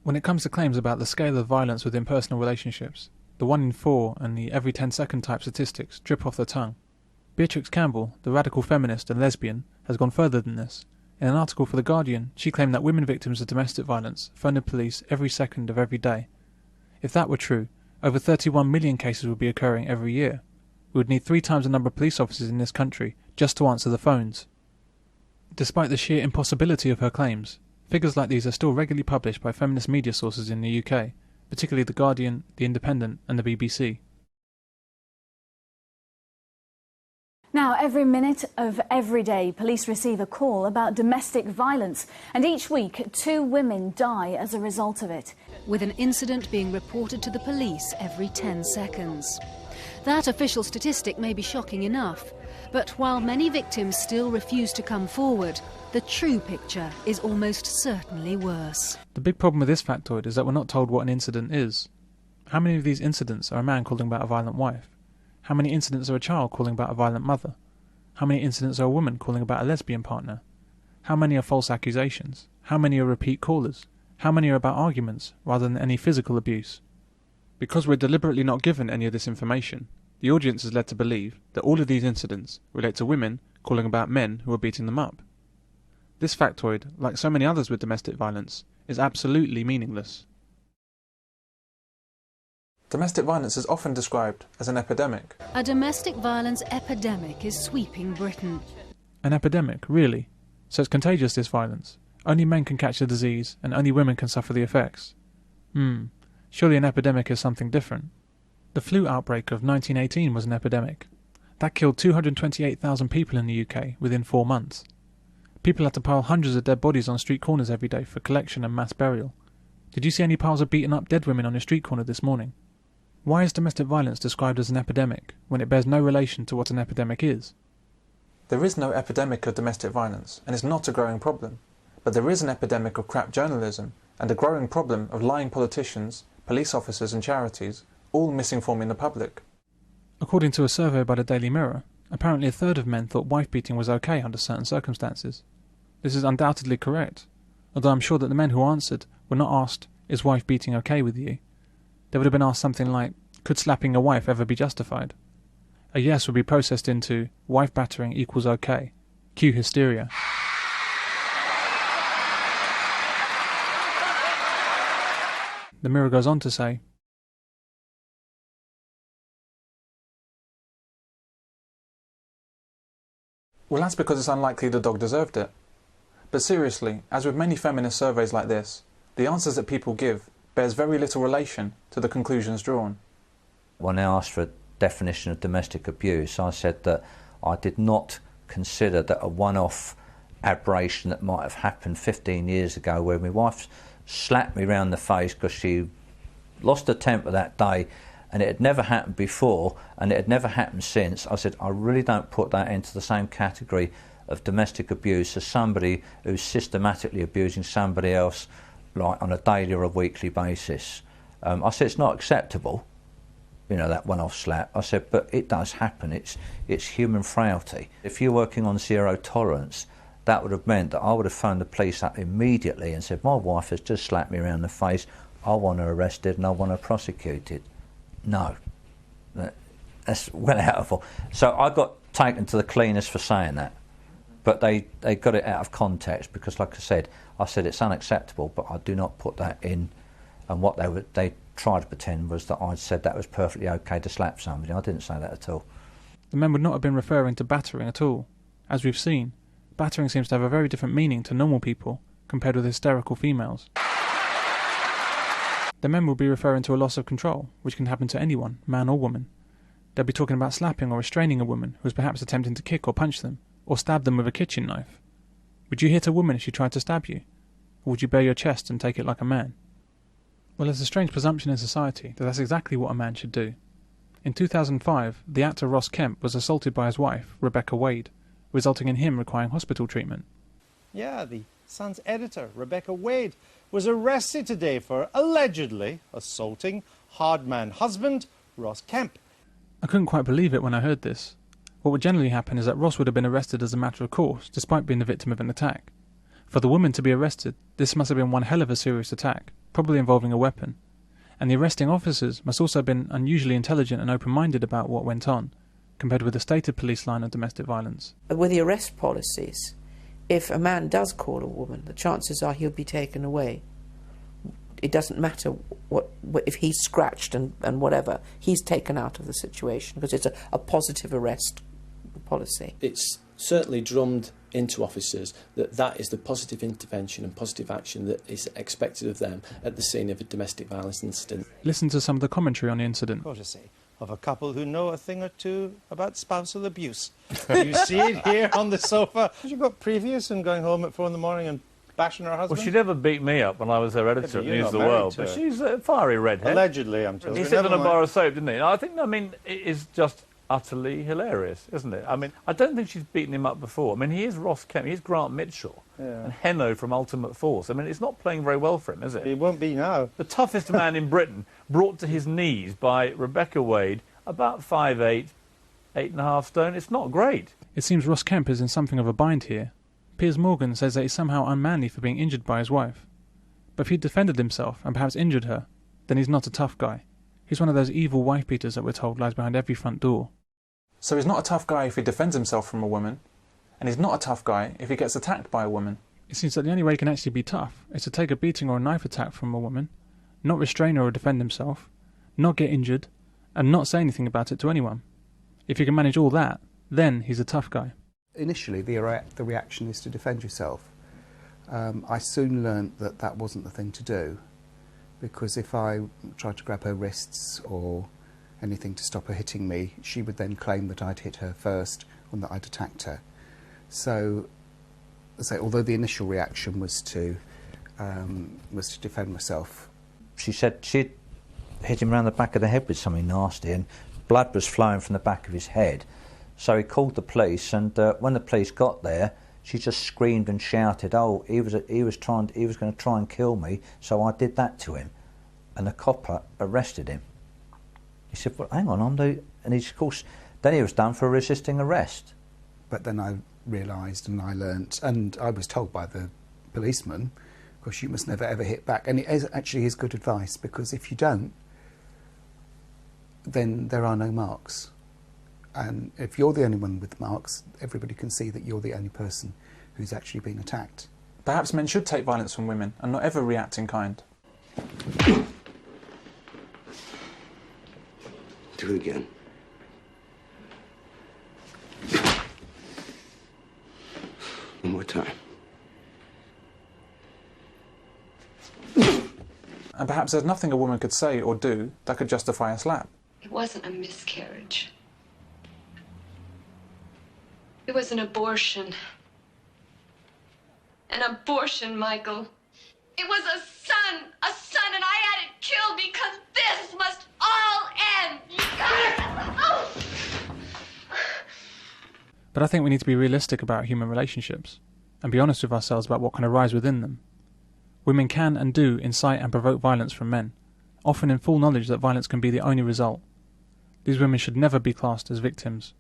When it comes to claims about the scale of violence within personal relationships, the 1 in 4 and the every 10-second type statistics drip off the tongue. Beatrix Campbell, the radical feminist and lesbian, has gone further than this. In an article for The Guardian, she claimed that women victims of domestic violence phone the police every second of every day. If that were true, over 31 million cases would be occurring every year. We would need 3 times the number of police officers in this country just to answer the phones. Despite the sheer impossibility of her claims, figures like these are still regularly published by feminist media sources in the UK, particularly The Guardian, The Independent and the BBC. Now, every minute of every day, police receive a call about domestic violence, and each week 2 women die as a result of it. With an incident being reported to the police every 10 seconds. That official statistic may be shocking enough, but while many victims still refuse to come forward, the true picture is almost certainly worse. The big problem with this factoid is that we're not told what an incident is. How many of these incidents are a man calling about a violent wife? How many incidents are a child calling about a violent mother? How many incidents are a woman calling about a lesbian partner? How many are false accusations? How many are repeat callers? How many are about arguments rather than any physical abuse? Because we're deliberately not given any of this information, the audience is led to believe that all of these incidents relate to women calling about men who are beating them up. This factoid, like so many others with domestic violence, is absolutely meaningless. Domestic violence is often described as an epidemic. A domestic violence epidemic is sweeping Britain. An epidemic, really? So it's contagious, this violence? Only men can catch the disease and only women can suffer the effects? Surely an epidemic is something different. The flu outbreak of 1918 was an epidemic. That killed 228,000 people in the UK within 4 months. People had to pile hundreds of dead bodies on street corners every day for collection and mass burial. Did you see any piles of beaten up dead women on a street corner this morning? Why is domestic violence described as an epidemic when it bears no relation to what an epidemic is? There is no epidemic of domestic violence, and it's not a growing problem. But there is an epidemic of crap journalism, and a growing problem of lying politicians, police officers and charities, all misinforming the public. According to a survey by the Daily Mirror, apparently 1/3 of men thought wife-beating was okay under certain circumstances. This is undoubtedly correct, although I'm sure that the men who answered were not asked, "Is wife-beating okay with you?" They would have been asked something like, "Could slapping a wife ever be justified?" A yes would be processed into, "Wife battering equals okay. Cue hysteria." The Mirror goes on to say, "Well, that's because it's unlikely the dog deserved it." But seriously, as with many feminist surveys like this, the answers that people give bears very little relation to the conclusions drawn. When I asked for a definition of domestic abuse, I said that I did not consider that a one-off aberration that might have happened 15 years ago where my wife slapped me round the face because she lost her temper that day, and it had never happened before and it had never happened since. I said I really don't put that into the same category of domestic abuse as somebody who's systematically abusing somebody else, like on a daily or a weekly basis. I said it's not acceptable, you know, that one-off slap. I said, but it does happen. It's human frailty. If you're working on zero tolerance, that would have meant that I would have phoned the police up immediately and said, my wife has just slapped me around the face. I want her arrested and I want her prosecuted. No, that's well out of all. So I got taken to the cleaners for saying that. But they got it out of context because, like I said it's unacceptable, but I do not put that in. And what they tried to pretend was that I'd said that was perfectly okay to slap somebody. I didn't say that at all. The men would not have been referring to battering at all. As we've seen, battering seems to have a very different meaning to normal people compared with hysterical females. The men will be referring to a loss of control, which can happen to anyone, man or woman. They'll be talking about slapping or restraining a woman who is perhaps attempting to kick or punch them, or stab them with a kitchen knife. Would you hit a woman if she tried to stab you? Or would you bare your chest and take it like a man? Well, there's a strange presumption in society that that's exactly what a man should do. In 2005, the actor Ross Kemp was assaulted by his wife, Rebecca Wade, resulting in him requiring hospital treatment. Yeah, the Sun's editor, Rebecca Wade, was arrested today for allegedly assaulting hardman husband Ross Kemp. I couldn't quite believe it when I heard this. What would generally happen is that Ross would have been arrested as a matter of course, despite being the victim of an attack. For the woman to be arrested, this must have been one hell of a serious attack, probably involving a weapon. And the arresting officers must also have been unusually intelligent and open-minded about what went on, compared with the stated police line of domestic violence. With the arrest policies, if a man does call a woman, the chances are he'll be taken away. It doesn't matter what if he's scratched and whatever, he's taken out of the situation because it's a positive arrest policy. It's certainly drummed into officers that is the positive intervention and positive action that is expected of them at the scene of a domestic violence incident. Listen to some of the commentary on the incident. Courtesy of a couple who know a thing or two about spousal abuse. You see it here on the sofa. Has she got previous in going home at 4 in the morning and bashing her husband? Well, she never beat me up when I was her editor at News of the World, but she's a fiery redhead. Allegedly, I'm told. He said on a bar of soap, didn't he? I mean, it is just utterly hilarious, isn't it? I mean, I don't think she's beaten him up before. I mean, he is Ross Kemp, he's Grant Mitchell, and Heno from Ultimate Force. I mean, it's not playing very well for him, is it? He won't be now. The toughest man in Britain, brought to his knees by Rebecca Wade, about 5'8", 8.5 stone. It's not great. It seems Ross Kemp is in something of a bind here. Piers Morgan says that he's somehow unmanly for being injured by his wife. But if he defended himself and perhaps injured her, then he's not a tough guy. He's one of those evil wife-beaters that we're told lies behind every front door. So he's not a tough guy if he defends himself from a woman, and he's not a tough guy if he gets attacked by a woman. It seems that the only way he can actually be tough is to take a beating or a knife attack from a woman, not restrain her or defend himself, not get injured, and not say anything about it to anyone. If you can manage all that, then he's a tough guy. Initially, the reaction is to defend yourself. I soon learnt that that wasn't the thing to do, because if I tried to grab her wrists or anything to stop her hitting me, she would then claim that I'd hit her first and that I'd attacked her. So although the initial reaction was to defend myself. She said she'd hit him around the back of the head with something nasty, and blood was flowing from the back of his head. So he called the police, and when the police got there, she just screamed and shouted, "Oh, he was going to try and kill me, so I did that to him." And the copper arrested him. He said, "Well, hang on, and he's, of course, then he was done for resisting arrest." But then I realised and I learnt, and I was told by the policeman, because you must never ever hit back. And it is actually his good advice, because if you don't, then there are no marks. And if you're the only one with marks, everybody can see that you're the only person who's actually been attacked. Perhaps men should take violence from women and not ever react in kind. Do it again. One more time. And perhaps there's nothing a woman could say or do that could justify a slap. It wasn't a miscarriage. It was an abortion. An abortion, Michael. It was a son, and I had it killed because this must all end. But I think we need to be realistic about human relationships and be honest with ourselves about what can arise within them. Women can and do incite and provoke violence from men, often in full knowledge that violence can be the only result. These women should never be classed as victims.